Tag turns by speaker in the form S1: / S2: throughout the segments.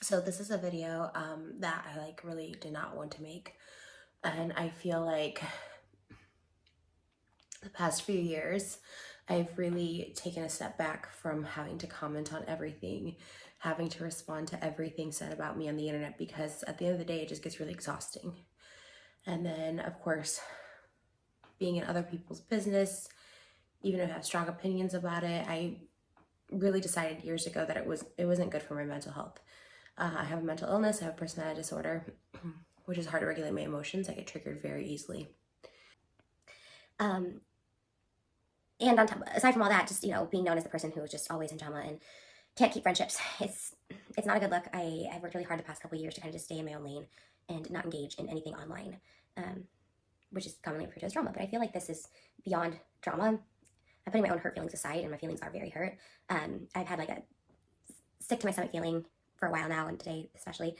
S1: So this is a video that I really did not want to make, and I feel like the past few years I've really taken a step back from having to comment on everything, having to respond to everything said about me on the internet, because at the end of the day it just gets really exhausting. And then of course, being in other people's business, even if I have strong opinions about it, I really decided years ago that it wasn't good for my mental health. I have a mental illness, I have a personality disorder, which is hard to regulate my emotions. I get triggered very easily.
S2: And on top, aside from all that, just being known as the person who is just always in drama and can't keep friendships, it's not a good look. I've worked really hard the past couple of years to kind of just stay in my own lane and not engage in anything online, which is commonly referred to as drama. But I feel like this is beyond drama. I'm putting my own hurt feelings aside, and my feelings are very hurt. I've had like a sick to my stomach feeling for a while now, and today especially.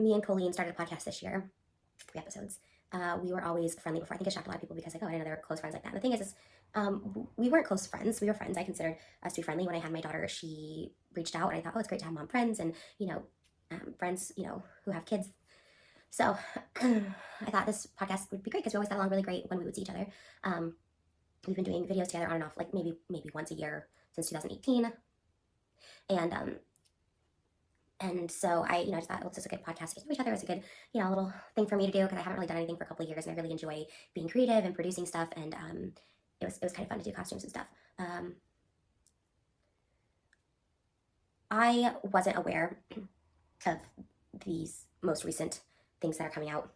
S2: Me and Colleen started a podcast this year, 3 episodes. We were always friendly before. I think it shocked a lot of people because, like, oh, I didn't know they were close friends like that. And the thing is we weren't close friends. We were friends. I considered us to be friendly. When I had my daughter, she reached out, and I thought, oh, it's great to have mom friends and, friends, who have kids. So I thought this podcast would be great because we always got along really great when we would see each other. We've been doing videos together on and off, like maybe once a year since 2018. And so I just thought, well, this is a good podcast to get to know each other. It's a good, little thing for me to do because I haven't really done anything for a couple of years, and I really enjoy being creative and producing stuff. And it was kind of fun to do costumes and stuff. I wasn't aware of these most recent things that are coming out.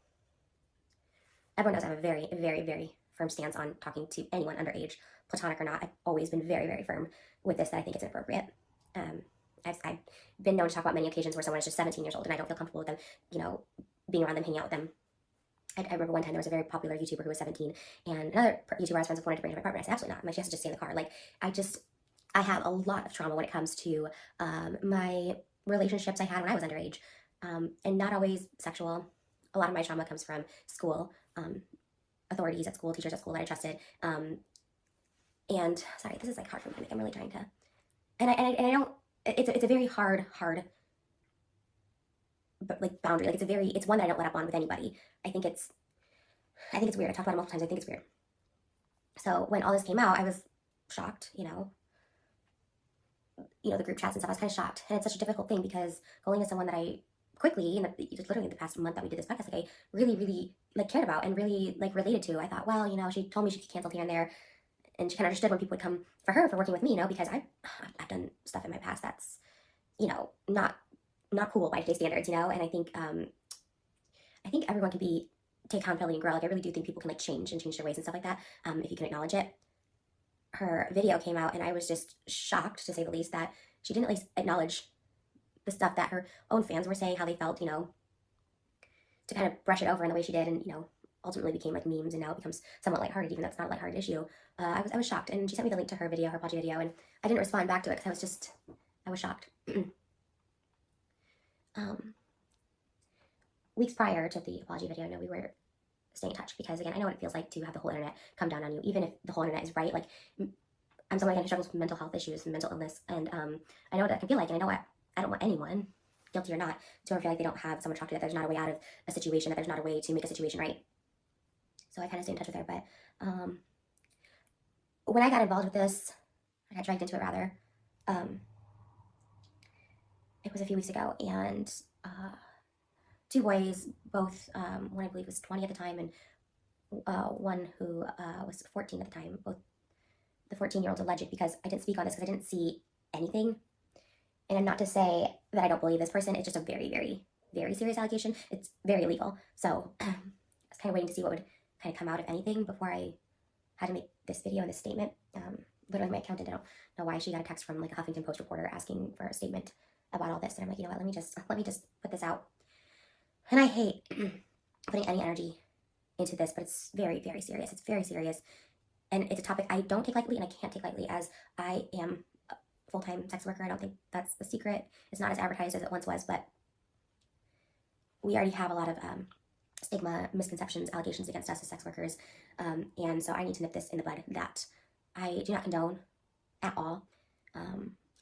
S2: Everyone knows I have a very, very, very firm stance on talking to anyone underage, platonic or not. I've always been very, very firm with this, that I think it's inappropriate. I've been known to talk about many occasions where someone is just 17 years old and I don't feel comfortable with them, being around them, hanging out with them. I remember one time there was a very popular YouTuber who was 17, and another YouTuber I was friends with wanted to bring her to my apartment. I said, absolutely not. I'm like, she has to just stay in the car. Like, I have a lot of trauma when it comes to my relationships I had when I was underage, and not always sexual. A lot of my trauma comes from school, authorities at school, teachers at school that I trusted. And sorry, this is like hard for me to make. I'm really trying to, and I don't. It's a very hard, but like boundary. Like it's one that I don't let up on with anybody. I think it's weird. I talked about it multiple times. I think it's weird. So when all this came out, I was shocked. The group chats and stuff. I was kind of shocked, and it's such a difficult thing because Colleen is someone that I quickly, literally the past month that we did this podcast, like I really, really like cared about and really like related to. I thought, well, she told me she could cancel here and there, and she kind of understood when people would come for her for working with me, because I've done stuff in my past that's, not cool by today's standards, and I think everyone can take accountability and grow. Like I really do think people can like change their ways and stuff like that, if you can acknowledge it. Her video came out and I was just shocked, to say the least, that she didn't at least acknowledge the stuff that her own fans were saying, how they felt, to kind of brush it over in the way she did, and ultimately became like memes, and now it becomes somewhat lighthearted, even though it's not a lighthearted issue. I was shocked, and she sent me the link to her video, her apology video, and I didn't respond back to it because I was shocked. Weeks prior to the apology video, we were staying in touch because, again, I know what it feels like to have the whole internet come down on you, even if the whole internet is right. Like, I'm someone who struggles with mental health issues and mental illness, and I know what that can feel like, and I know what I don't want anyone, guilty or not, to ever feel like they don't have someone to talk to, that there's not a way out of a situation, that there's not a way to make a situation right. So I kind of stayed in touch with her, but when I got involved with this, I got dragged into it rather. It was a few weeks ago, and 2 boys, both one I believe was 20 at the time, and one who was 14 at the time. Both the 14-year-old's alleged, because I didn't speak on this because I didn't see anything. And not to say that I don't believe this person. It's just a very, very, very serious allegation. It's very illegal. So I was kind of waiting to see what would kind of come out, if anything, before I had to make this video and this statement. Literally, my accountant, I don't know why, she got a text from like a Huffington Post reporter asking for a statement about all this, and I'm like, you know what? Let me just put this out. And I hate putting any energy into this, but it's very, very serious. It's very serious, and it's a topic I don't take lightly, and I can't take lightly, as I am a full-time sex worker. I don't think that's a secret. It's not as advertised as it once was, but we already have a lot of stigma, misconceptions, allegations against us as sex workers, and so I need to nip this in the bud, that I do not condone at all.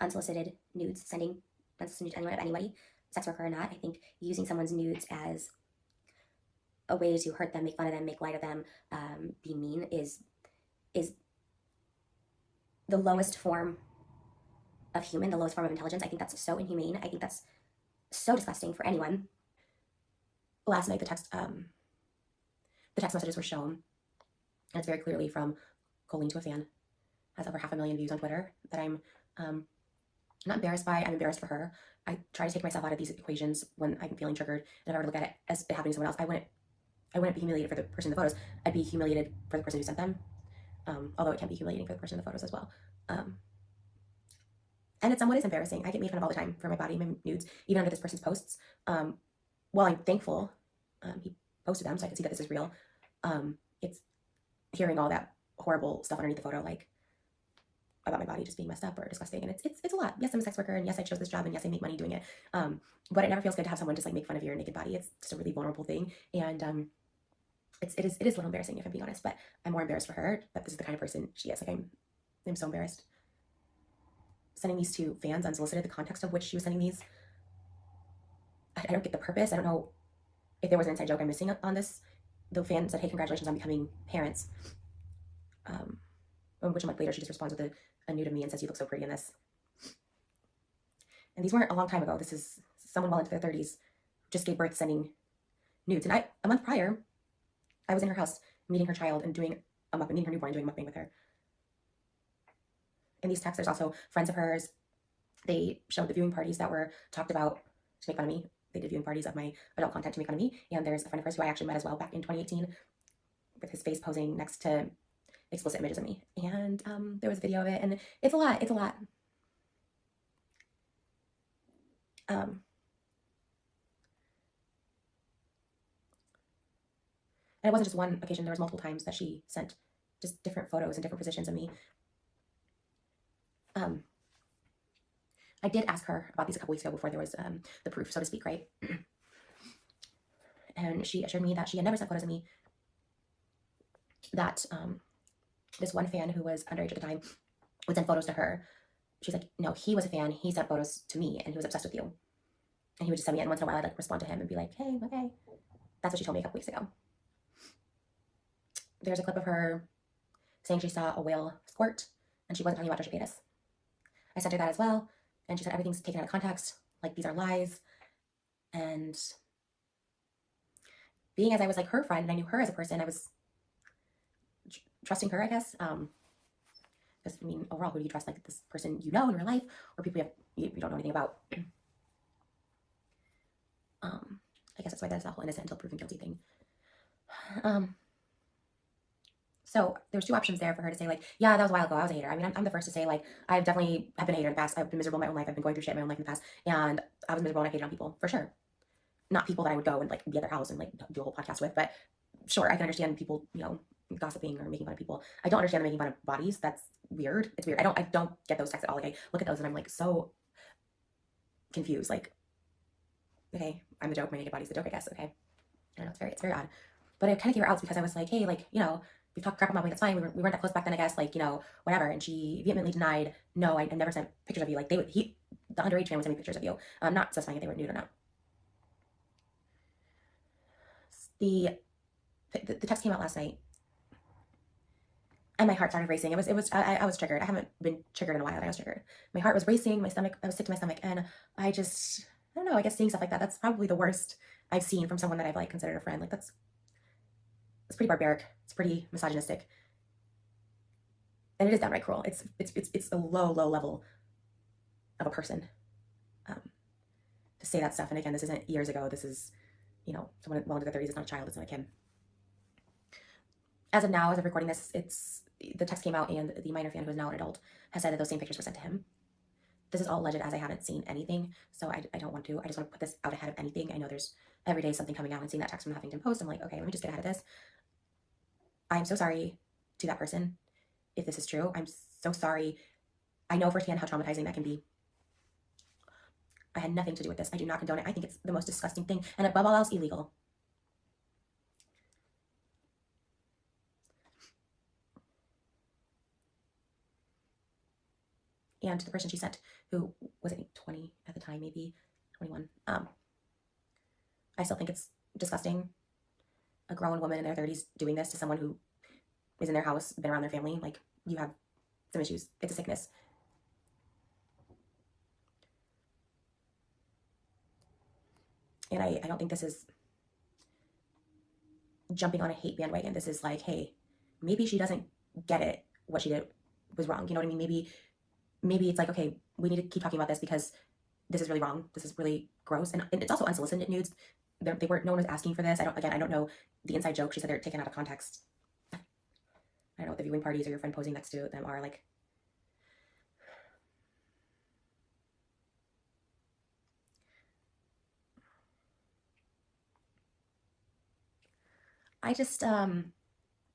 S2: unsolicited nudes, sending unsolicited nudes to anybody, sex worker or not. I think using someone's nudes as a way to hurt them, make fun of them, make light of them, be mean is the lowest form of human, the lowest form of intelligence. I think that's so inhumane. I think that's so disgusting for anyone.
S1: Last night, the text messages were shown, and it's very clearly from Colleen to a fan. Has over 500,000 views on Twitter that I'm not embarrassed by. I'm embarrassed for her. I try to take myself out of these equations when I'm feeling triggered, and if I were to look at it as it happening to someone else, I wouldn't be humiliated for the person in the photos. I'd be humiliated for the person who sent them. Although it can be humiliating for the person in the photos as well. And in some ways embarrassing. I get made fun of all the time for my body, my nudes, even under this person's posts. While I'm thankful he posted them so I can see that this is real, it's hearing all that horrible stuff underneath the photo, like about my body just being messed up or disgusting. And it's a lot. Yes, I'm a sex worker, and yes, I chose this job, and yes, I make money doing it. But it never feels good to have someone just like make fun of your naked body. It's just a really vulnerable thing. And it is a little embarrassing, if I'm being honest, but I'm more embarrassed for her that this is the kind of person she is. Like I'm so embarrassed. Sending these to fans unsolicited, the context of which she was sending these, I don't get the purpose. I don't know if there was an inside joke I'm missing on this. The fan said, "Hey, congratulations on becoming parents." Which a month later, she just responds with a nude of me and says, "You look so pretty in this." And these weren't a long time ago. This is someone well into their 30s who just gave birth sending nudes. And a month prior, I was in her house meeting her child and meeting her newborn and doing a mukbang with her. In these texts, there's also friends of hers. They showed the viewing parties that were talked about to make fun of me. They did viewing parties of my adult content to make fun of me. And there's a friend of hers who I actually met as well back in 2018 with his face posing next to explicit images of me. And there was a video of it, and it's a lot. It's a lot. And it wasn't just one occasion. There was multiple times that she sent just different photos and different positions of me. I did ask her about these a couple weeks ago before there was the proof, so to speak, right? And she assured me that she had never sent photos of me, that this one fan who was underage at the time would send photos to her. She's like, no, he was a fan. He sent photos to me, and he was obsessed with you. And he would just send me, and once in a while I'd like respond to him and be like, hey, okay. That's what she told me a couple weeks ago. There's a clip of her saying she saw a whale squirt, and she wasn't talking about Trisha Paytas. I sent her that as well, and she said everything's taken out of context, like these are lies. And being as I was like her friend and I knew her as a person, I was trusting her, I guess. Because I mean, overall, who do you trust? Like this person you know in real life, or people you don't know anything about? I guess that's why there's that whole innocent until proven guilty thing. So there's two options there for her to say like, yeah, that was a while ago, I was a hater. I mean, I'm the first to say like, I've definitely have been a hater in the past. I've been miserable in my own life. I've been going through shit in my own life in the past, and I was miserable and I hated on people for sure. Not people that I would go and like be at their house and like do a whole podcast with, but sure, I can understand people, you know, gossiping or making fun of people. I don't understand making fun of bodies. That's weird. It's weird. I don't get those texts at all. Like I look at those and I'm like so confused. Like, okay, I'm the joke. My naked body's the joke, I guess. Okay, I don't know. It's very odd. But I kind of gave her outs because I was like, hey, like, you know, we've talked crap about me. That's fine. We weren't that close back then, I guess. Like, you know, whatever. And she vehemently denied, no, I never sent pictures of you. Like the underage fan would send me pictures of you. Not specifying if they were nude or not. The text came out last night, and my heart started racing. I was triggered. I haven't been triggered in a while, and I was triggered. My heart was racing. My stomach, I was sick to my stomach, and I don't know. I guess seeing stuff like that's probably the worst I've seen from someone that I've like considered a friend. Like it's pretty barbaric. It's pretty misogynistic, and it is downright cruel. It's a low level of a person to say that stuff. And again, this isn't years ago. This is, you know, someone well into their 30s. It's not a child. It's not like him. As of now, as of recording this, the text came out, and the minor fan, who is now an adult, has said that those same pictures were sent to him. This is all alleged, as I haven't seen anything, so I don't want to. I just want to put this out ahead of anything. I know there's every day something coming out, and seeing that text from the Huffington Post, I'm like, okay, let me just get ahead of this. I'm so sorry to that person if this is true. I'm so sorry. I know firsthand how traumatizing that can be. I had nothing to do with this. I do not condone it. I think it's the most disgusting thing, and above all else, illegal. And to the person she sent, who was, I think, 20 at the time, maybe 21, I still think it's disgusting. A grown woman in their 30s doing this to someone who is in their house, been around their family. Like, you have some issues. It's a sickness. And I don't think this is jumping on a hate bandwagon. This is like, hey, maybe she doesn't get it. What she did was wrong. You know what I mean? Maybe it's like, okay, we need to keep talking about this because this is really wrong. This is really gross. And it's also unsolicited nudes. They weren't, no one was asking for this. I don't know the inside joke. She said they're taken out of context. I don't know what the viewing parties or your friend posing next to them are like. I just had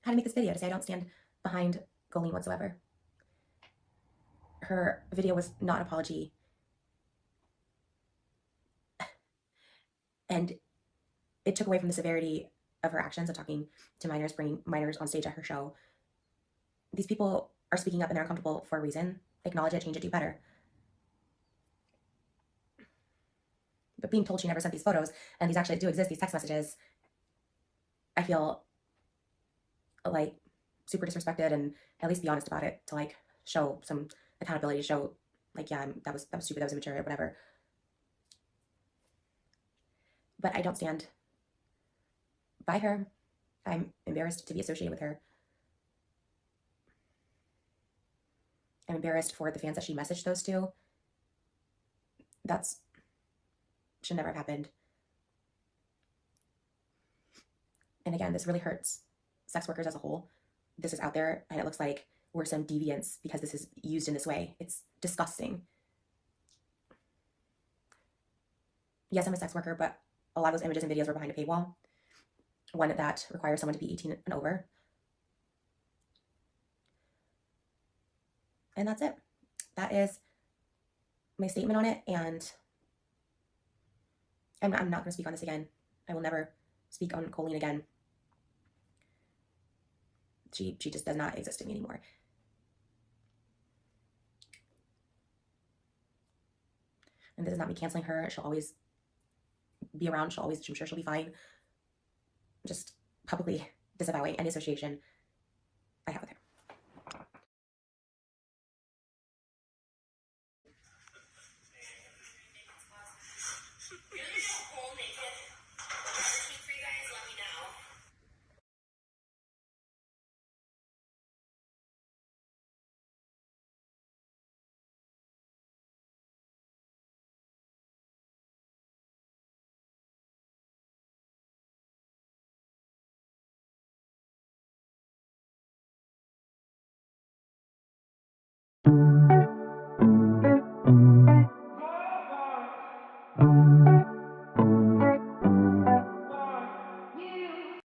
S1: to make this video to say I don't stand behind Colleen whatsoever. Her video was not an apology. And it took away from the severity of her actions of talking to minors, bringing minors on stage at her show. These people are speaking up and they're uncomfortable for a reason. Acknowledge it, change it, do better. But being told she never sent these photos, and these actually do exist, these text messages, I feel like super disrespected, and at least be honest about it to like show some accountability, to show like, yeah, that was stupid, that was immature, whatever. But I don't stand by her. I'm embarrassed to be associated with her. I'm embarrassed for the fans that she messaged those to. That's should never have happened. And again, this really hurts sex workers as a whole. This is out there, and it looks like we're some deviants because this is used in this way. It's disgusting. Yes, I'm a sex worker, but a lot of those images and videos were behind a paywall, one that requires someone to be 18 and over. And that's it. That is my statement on it, and I'm not going to speak on this again. I will never speak on Colleen again. She just does not exist to me anymore. And this is not me canceling her. She'll always be around. I'm sure she'll be fine. Just publicly disavowing any association I have with her.